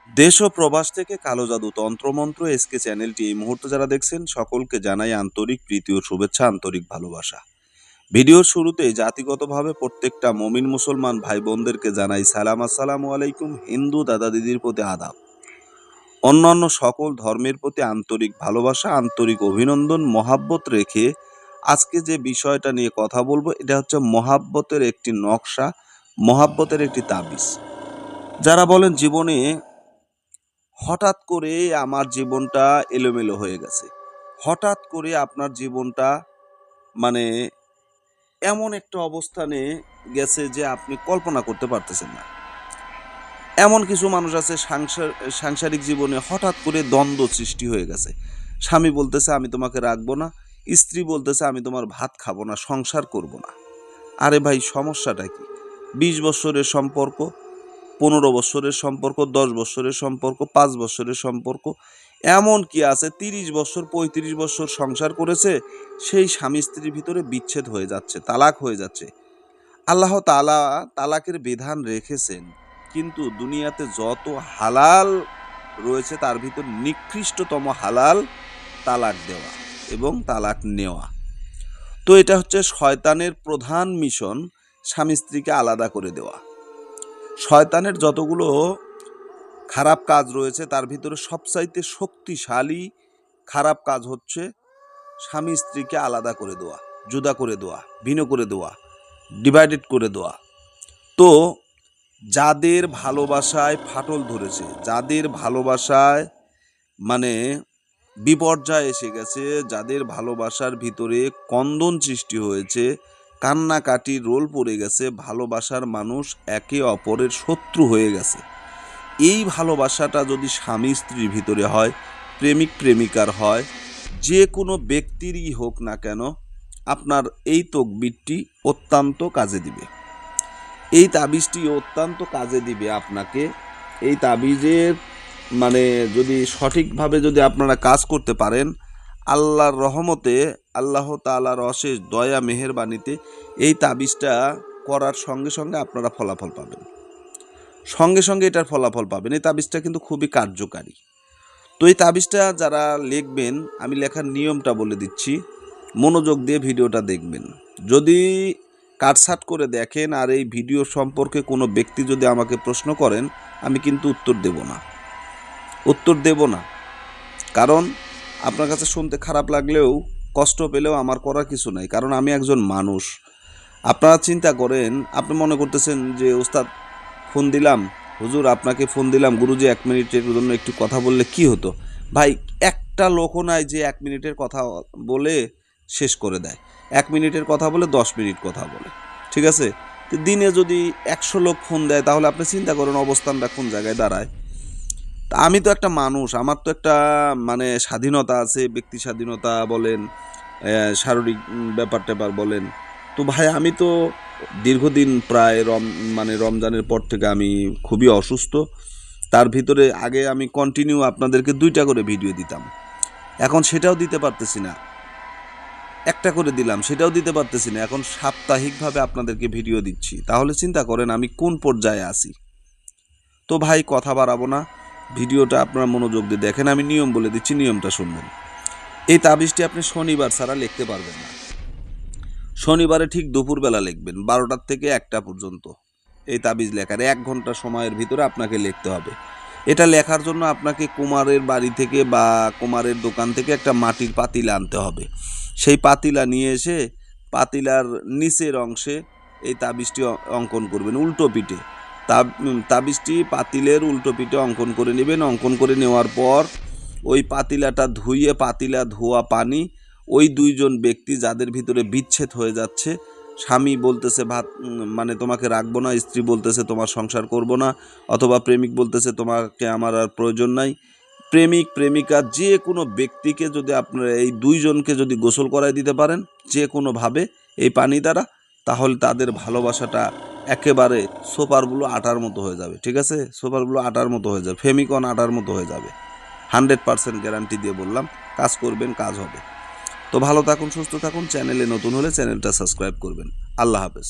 দেশ ও প্রবাস থেকে কালো জাদু তন্ত্রমন্ত্র এসকে চ্যানেলটি এই মুহূর্তে যারা দেখছেন সকলকে জানাই আন্তরিক প্রীতি ও শুভেচ্ছা, আন্তরিক ভালোবাসা। ভিডিওর শুরুতে জাতিগতভাবে প্রত্যেকটা মমিন মুসলমান ভাই বোনদেরকে জানাই সালাম, আসসালামু আলাইকুম। হিন্দু দাদা দিদির প্রতি আদাব। অন্যান্য সকল ধর্মের প্রতি আন্তরিক ভালোবাসা, আন্তরিক অভিনন্দন, মহাব্বত রেখে আজকে যে বিষয়টা নিয়ে কথা বলবো এটা হচ্ছে মহাব্বতের একটি নকশা, মহাব্বতের একটি তাবিজ। যারা বলেন জীবনে হঠাৎ করে আমার জীবনটা এলোমেলো হয়ে গেছে, হঠাৎ করে আপনার জীবনটা মানে এমন একটা অবস্থানে গেছে যে আপনি কল্পনা করতে পারতেছেন না। এমন কিছু মানুষ আছে সাংসারিক জীবনে হঠাৎ করে দ্বন্দ্ব সৃষ্টি হয়ে গেছে। স্বামী বলতেছে আমি তোমাকে রাখবো না, স্ত্রী বলতেছে আমি তোমার ভাত খাবো না, সংসার করব না। আরে ভাই, সমস্যাটা কি? 20 বছরের সম্পর্ক, 15 বছরের সম্পর্ক, 10 বছরের সম্পর্ক, 5 বছরের সম্পর্ক, এমন কি আছে 30 বছর 35 বছর সংসার করেছে, সেই স্বামী স্ত্রীর ভিতরে বিচ্ছেদ হয়ে যাচ্ছে, তালাক হয়ে যাচ্ছে। আল্লাহ তাআলা তালাকের বিধান রেখেছেন, কিন্তু দুনিয়াতে যত হালাল রয়েছে তার ভিতর নিকৃষ্টতম হালাল তালাক দেওয়া এবং তালাক নেওয়া। তো এটা হচ্ছে শয়তানের প্রধান মিশন, স্বামী স্ত্রীকে আলাদা করে দেওয়া। শয়তানের যতগুলো খারাপ কাজ রয়েছে তার ভিতরে সবচাইতে শক্তিশালী খারাপ কাজ হচ্ছে স্বামী স্ত্রীকে আলাদা করে দেওয়া, জুদা করে দেওয়া, ভিন্ন করে দেওয়া, ডিভাইডেড করে দেওয়া। তো যাদের ভালোবাসায় ফাটল ধরেছে, যাদের ভালোবাসায় বিপর্যয় এসে গেছে, যাদের ভালোবাসার ভিতরে কন্দন সৃষ্টি হয়েছে, কান্নাকাটির রোল পড়ে গেছে, ভালোবাসার মানুষ একে অপরের শত্রু হয়ে গেছে, এই ভালোবাসাটা যদি স্বামী স্ত্রীর ভিতরে হয়, প্রেমিক প্রেমিকার হয়, যে কোনো ব্যক্তিরই হোক না কেন, আপনার এই তকবিরটি অত্যন্ত কাজে দিবে। এই তাবিজটি অত্যন্ত কাজে দিবে আপনাকে। এই তাবিজের যদি সঠিকভাবে যদি আপনারা কাজ করতে পারেন, আল্লাহর রহমতে, আল্লাহ তাআলার অশেষ দয়া মেহেরবানিতে এই তাবিজটা করার সঙ্গে সঙ্গে আপনারা ফলাফল পাবেন, সঙ্গে সঙ্গে এটার ফলাফল পাবেন। এই তাবিজটা কিন্তু খুবই কার্যকারী। তো এই তাবিজটা যারা লিখবেন, আমি লেখার নিয়মটা বলে দিচ্ছি, মনোযোগ দিয়ে ভিডিওটা দেখবেন। যদি কাটছাট করে দেখেন আর এই ভিডিও সম্পর্কে কোনো ব্যক্তি যদি আমাকে প্রশ্ন করেন, আমি কিন্তু উত্তর দেব না। কারণ আপনার কাছে শুনতে খারাপ লাগলেও, কষ্ট পেলেও আমার করার কিছু নাই, কারণ আমি একজন মানুষ। আপনারা চিন্তা করেন, আপনি মনে করতেছেন যে ওস্তাদ ফোন দিলাম, হুজুর আপনাকে ফোন দিলাম, গুরুজি 1 মিনিটের জন্য একটু কথা বললে কি হতো? ভাই, একটা লোকও নাই যে 1 মিনিটের কথা বলে শেষ করে দেয়। 1 মিনিটের কথা বলে 10 মিনিট কথা বলে, ঠিক আছে? তো দিনে যদি 100 লোক ফোন দেয়, তাহলে আপনি চিন্তা করেন অবস্থানটা কোন জায়গায় দাঁড়ায়। তা আমি তো একটা মানুষ, আমার তো একটা স্বাধীনতা আছে, ব্যক্তি স্বাধীনতা বলেন, শারীরিক ব্যাপার ট্যাপার বলেন। তো ভাই, আমি তো দীর্ঘদিন প্রায় রমজানের পর থেকে আমি খুবই অসুস্থ। তার ভিতরে আগে আমি কন্টিনিউ আপনাদেরকে 2টা করে ভিডিও দিতাম, এখন সেটাও দিতে পারতেছি না। একটা করে দিলাম, সেটাও দিতে পারতেছি না। এখন সাপ্তাহিকভাবে আপনাদেরকে ভিডিও দিচ্ছি। তাহলে চিন্তা করেন আমি কোন পর্যায়ে আছি। তো ভাই, কথা বাড়াবো না, ভিডিওটা আপনারা মনোযোগ দিয়ে দেখেন। আমি নিয়ম বলে দিচ্ছি, নিয়মটা শুনবেন। এই তাবিজটি আপনি শনিবার ছাড়া লিখতে পারবেন না। শনিবারে ঠিক দুপুরবেলা লিখবেন, 12টার থেকে 1টা পর্যন্ত। এই তাবিজ লেখার 1 ঘন্টা সময়ের ভিতরে আপনাকে লিখতে হবে। এটা লেখার জন্য আপনাকে কুমারের বাড়ি থেকে বা কুমারের দোকান থেকে একটা মাটির পাতিলা আনতে হবে। সেই পাতিলা নিয়ে এসে পাতিলার নিচের অংশে এই তাবিজটি অঙ্কন করবেন উল্টো পিঠে। তাবিজটি পাতিলের উল্টো পিঠে অঙ্কন করে নেবেন। অঙ্কন করে নেওয়ার পর ওই পাতিলাটা ধুইয়ে, পাতিলা ধোয়া পানি, ওই 2 জন ব্যক্তি যাদের ভিতরে বিচ্ছেদ হয়ে যাচ্ছে, স্বামী বলতেছে ভাত তোমাকে রাখবো না, স্ত্রী বলতেছে তোমার সংসার করব না, অথবা প্রেমিক বলতেছে তোমাকে আমার আর প্রয়োজন নাই, প্রেমিক প্রেমিকা যে কোনো ব্যক্তিকে যদি আপনারা এই 2 জনকে যদি গোসল করায় দিতে পারেন যে কোনোভাবে এই পানি দ্বারা, তাহলে তাদের ভালোবাসাটা একেবারে সুপারগুলো আটার মতো হয়ে যাবে। ঠিক আছে? সুপারগুলো আটার মতো হয়ে যাবে, ফেমিকন আটার মতো হয়ে যাবে। 100% গ্যারান্টি দিয়ে বললাম, কাজ করবেন, কাজ হবে। তো ভালো থাকুন, সুস্থ থাকুন। চ্যানেলে নতুন হলে চ্যানেলটা সাবস্ক্রাইব করবেন। আল্লাহ হাফেজ।